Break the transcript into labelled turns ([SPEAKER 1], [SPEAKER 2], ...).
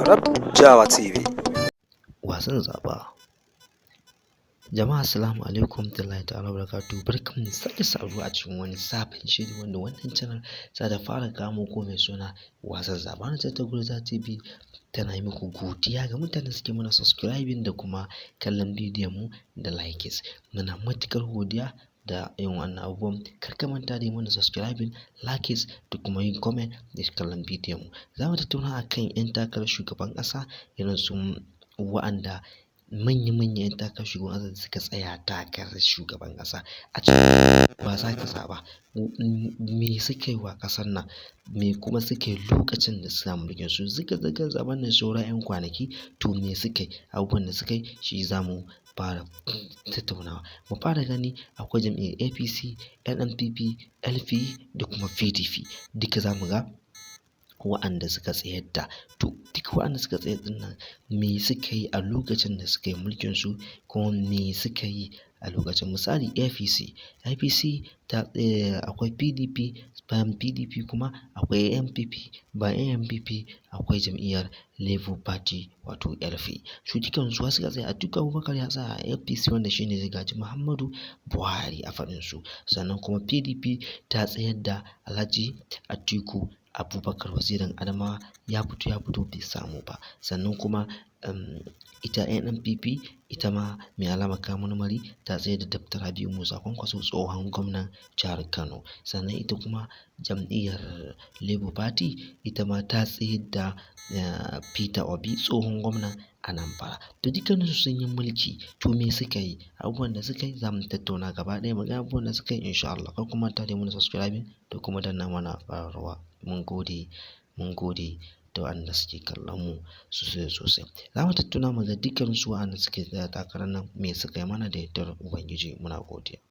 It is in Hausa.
[SPEAKER 1] Arab Jawa TV.
[SPEAKER 2] Wasan zaɓa. Jama'a assalamu alaikum warahmatullahi ta'ala barakatuh. Barkanmu da sake saduwa a cikin wani sabon shiri wanda wannan channel za ta fara kawo muku mai suna wasan zaɓa. Wannan ta Gurza TV tana yi muku godiya ga mutanen da suke mana subscribing da kuma kallon bidiyon mu da likes. Muna matuƙar godiya da yin wannan abubuwan. Kar ka manta da yi mana subscribing, likes da kuma yin comment da kallon bidiyon mu. Za mu tattauna akan 'yan takarar shugaban ƙasa, irin su wa'anda manya-manyan 'yan takarar shugaban ƙasa da suka tsaya takarar shugaban ƙasa. A cikin wa za ka zaɓa? Me suka yi wa ƙasar nan? Me kuma suka yi lokacin da suna mulkin su? Zika-zikan zaɓen nan saura 'yan kwanaki, to me suka yi? Abubuwan da suka yi shi za mu fara tattaunawa. Mu fara gani akwai jam'iyyar APC, NNPP, LP da kuma PDP. Duka za mu ga wa'anda suka tsayar da, to duk wa'anda suka tsayar ɗin nan me suka yi a lokacin da suka yi mulkin su, kuma me suka yi a lokacin misali APC ta akwai PDP, bayan PDP kuma akwai NPP, bayan NPP akwai jam'iyyar Labour Party wato LP. Su dukansu suka tsaya. Atiku Abubakar ya tsaya a APC wanda shine zai gaji Muhammadu Buhari a faɗin su. Sannan kuma PDP ta tsayar da Alhaji Atiku Abubakar wazirin Adamawa, ya fito bai samu ba. Sannan kuma ita NNPP ita ma mai alamar kayan marmari ta tsayar da Dr. Rabi'u Musa Kwankwaso tsohon gwamnan jihar Kano. Sannan ita kuma jam'iyyar Labour Party ita ma ta tsayar da Peter Obi tsohon gwamnan Anambra. To dukkaninsu sun yi mulki, to me suka yi? Abubuwan da suka yi za mu tattauna gaba ɗaya mu ga abubuwan da suka yi insha Allah. Kar ku manta da yi mana subscribing da kuma danna mana ƙararrawa. Mun gode da waɗanda suke kallon mu sosai da sosai. Za mu tattauna mu ga dukkaninsu waɗanda suke tsaya takarar nan me suka yi mana da yardar Ubangiji. Muna godiya.